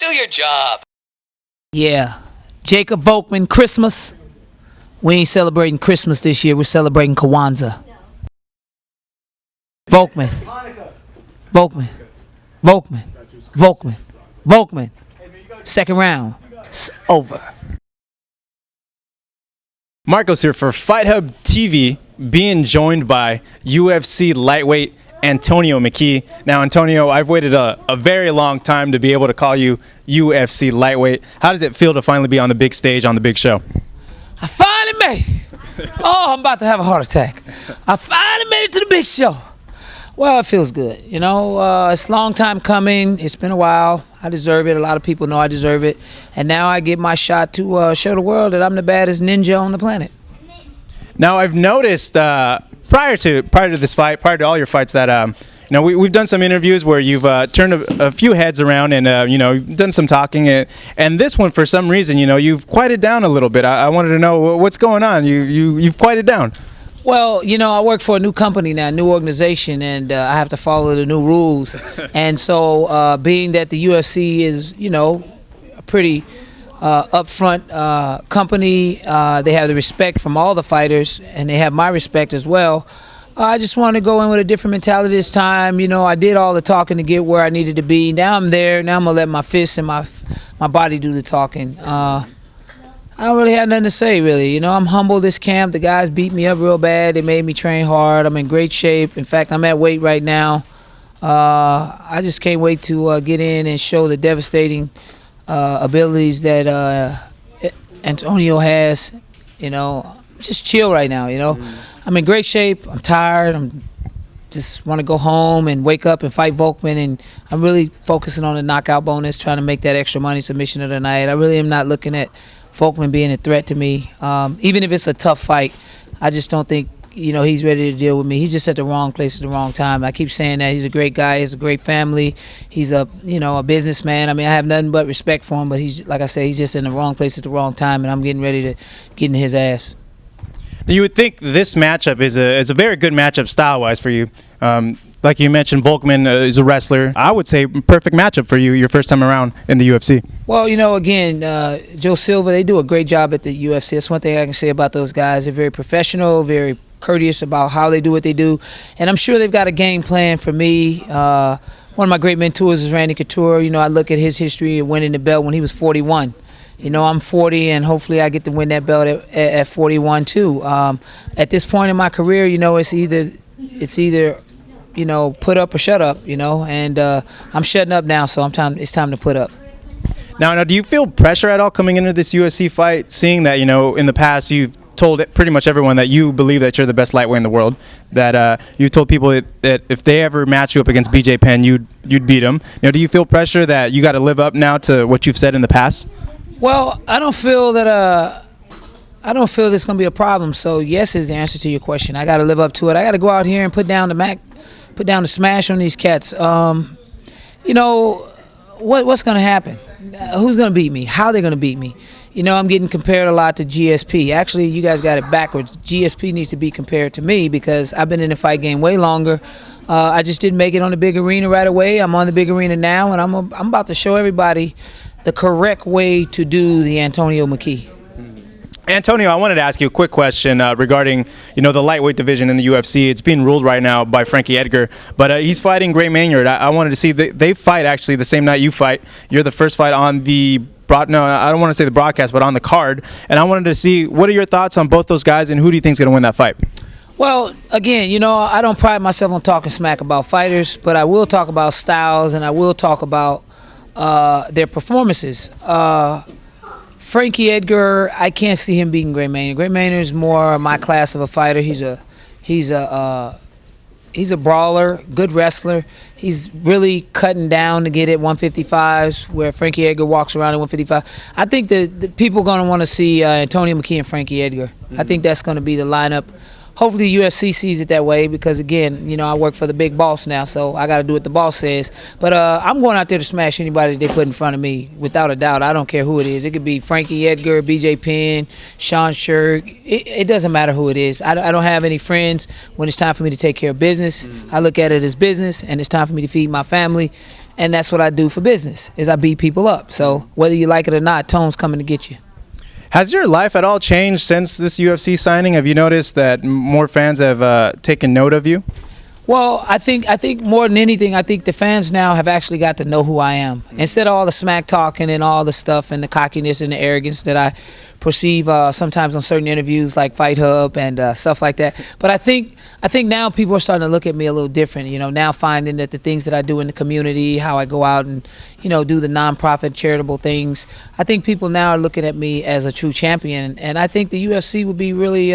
Do your job. Yeah. Jacob Volkmann, Christmas. We ain't celebrating Christmas this year. We're celebrating Kwanzaa. Volkmann. Volkmann. Volkmann. Volkmann. Volkmann. Second round. It's over. Marcos here for Fight Hub TV, being joined by UFC lightweight Antonio Mckee. Now, Antonio, I've waited a very long time to be able to call you UFC lightweight. How does it feel to finally be on the big stage, on the big show? I finally made it. Oh, I'm about to have a heart attack. I finally made it to the big show. Well, it feels good. You know, it's a long time coming. It's been a while. I deserve it. A lot of people know I deserve it. And now I get my shot to show the world that I'm the baddest ninja on the planet. Now, I've noticed prior to this fight, prior to all your fights, that you know, we've done some interviews where you've turned a few heads around and you know, done some talking. And this one, for some reason, you know, you've quieted down a little bit. I wanted to know what's going on. You've quieted down. Well, you know, I work for a new company now, new organization, and I have to follow the new rules. And so, being that the UFC is, you know, a pretty upfront company, they have the respect from all the fighters, and they have my respect as well. I just want to go in with a different mentality this time. You know, I did all the talking to get where I needed to be. Now I'm there. Now I'm going to let my fists and my body do the talking. I don't really have nothing to say, really. You know, I'm humble this camp. The guys beat me up real bad. They made me train hard. I'm in great shape. In fact, I'm at weight right now. I just can't wait to get in and show the devastating abilities that Antonio has. You know, just chill right now, you know. I'm in great shape. I'm tired. I'm just want to go home and wake up and fight Volkmann, and I'm really focusing on the knockout bonus, trying to make that extra money submission of the night. I really am not looking at Volkmann being a threat to me. Even if it's a tough fight, I just don't think, you know, he's ready to deal with me. He's just at the wrong place at the wrong time. I keep saying that. He's a great guy. He has a great family. He's a, you know, a businessman. I mean, I have nothing but respect for him, but he's, like I said, he's just in the wrong place at the wrong time, and I'm getting ready to get in his ass. You would think this matchup is a very good matchup style-wise for you. Like you mentioned, Volkmann is a wrestler. I would say perfect matchup for you your first time around in the UFC. Well, you know, again, Joe Silva, they do a great job at the UFC. That's one thing I can say about those guys. They're very professional, very courteous about how they do what they do. And I'm sure they've got a game plan for me. One of my great mentors is Randy Couture. You know, I look at his history of winning the belt when he was 41. You know, I'm 40, and hopefully I get to win that belt at 41 too. At this point in my career, you know, it's either you know, put up or shut up. You know, and I'm shutting up now, so it's time to put up. Now, do you feel pressure at all coming into this UFC fight, seeing that, you know, in the past you've told pretty much everyone that you believe that you're the best lightweight in the world, that you told people that if they ever match you up against BJ Penn, you'd beat him. You know, do you feel pressure that you got to live up now to what you've said in the past? Well, I don't feel that this going to be a problem. So yes is the answer to your question. I got to live up to it. I got to go out here and put down the smash on these cats. You know, what's going to happen? Who's going to beat me? How they're going to beat me? You know, I'm getting compared a lot to GSP. Actually, you guys got it backwards. GSP needs to be compared to me because I've been in the fight game way longer. I just didn't make it on the big arena right away. I'm on the big arena now, and I'm about to show everybody the correct way to do the Antonio Mckee. Antonio, I wanted to ask you a quick question regarding, you know, the lightweight division in the UFC. It's being ruled right now by Frankie Edgar, but he's fighting Maynard. I wanted to see they fight actually the same night you fight. You're the first fight on the no, I don't want to say the broadcast, but on the card. And I wanted to see, what are your thoughts on both those guys, and who do you think is going to win that fight? Well, again, you know, I don't pride myself on talking smack about fighters, but I will talk about styles, and I will talk about their performances. Frankie Edgar, I can't see him beating Maynard. Maynard is more my class of a fighter. He's a brawler, good wrestler. He's really cutting down to get at 155s, where Frankie Edgar walks around at 155. I think the people are going to want to see Antonio Mckee and Frankie Edgar. I think that's going to be the lineup. Hopefully the UFC sees it that way because, again, you know, I work for the big boss now, so I got to do what the boss says. But I'm going out there to smash anybody they put in front of me, without a doubt. I don't care who it is. It could be Frankie Edgar, BJ Penn, Sean Sherk. It doesn't matter who it is. I don't have any friends when it's time for me to take care of business. I look at it as business, and it's time for me to feed my family. and that's what I do for business. Is I beat people up. So whether you like it or not, Tone's coming to get you. Has your life at all changed since this UFC signing? Have you noticed that more fans have taken note of you? Well, I think more than anything, I think the fans now have actually got to know who I am. Instead of all the smack talking and all the stuff and the cockiness and the arrogance that I perceive sometimes on certain interviews like Fight Hub and stuff like that. But I think now people are starting to look at me a little different. You know, now finding that the things that I do in the community, how I go out and, you know, do the nonprofit charitable things. I think people now are looking at me as a true champion, and I think the UFC would be really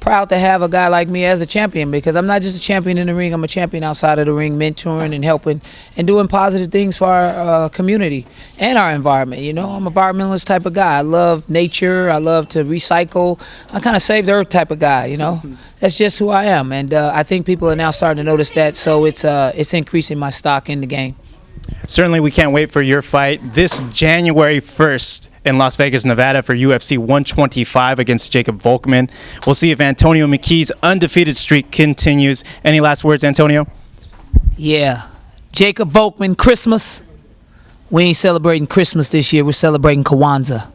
proud to have a guy like me as a champion, because I'm not just a champion in the ring. I'm a champion outside of the ring, mentoring and helping and doing positive things for our community and our environment. You know, I'm an environmentalist type of guy. I love nature. I love to recycle. I kind of save the earth type of guy, you know. That's just who I am, and I think people are now starting to notice that, so it's increasing my stock in the game. Certainly, we can't wait for your fight this January 1st in Las Vegas, Nevada for UFC 125 against Jacob Volkmann. We'll see if Antonio Mckee's undefeated streak continues. Any last words, Antonio? Yeah. Jacob Volkmann, Christmas. We ain't celebrating Christmas this year. We're celebrating Kwanzaa.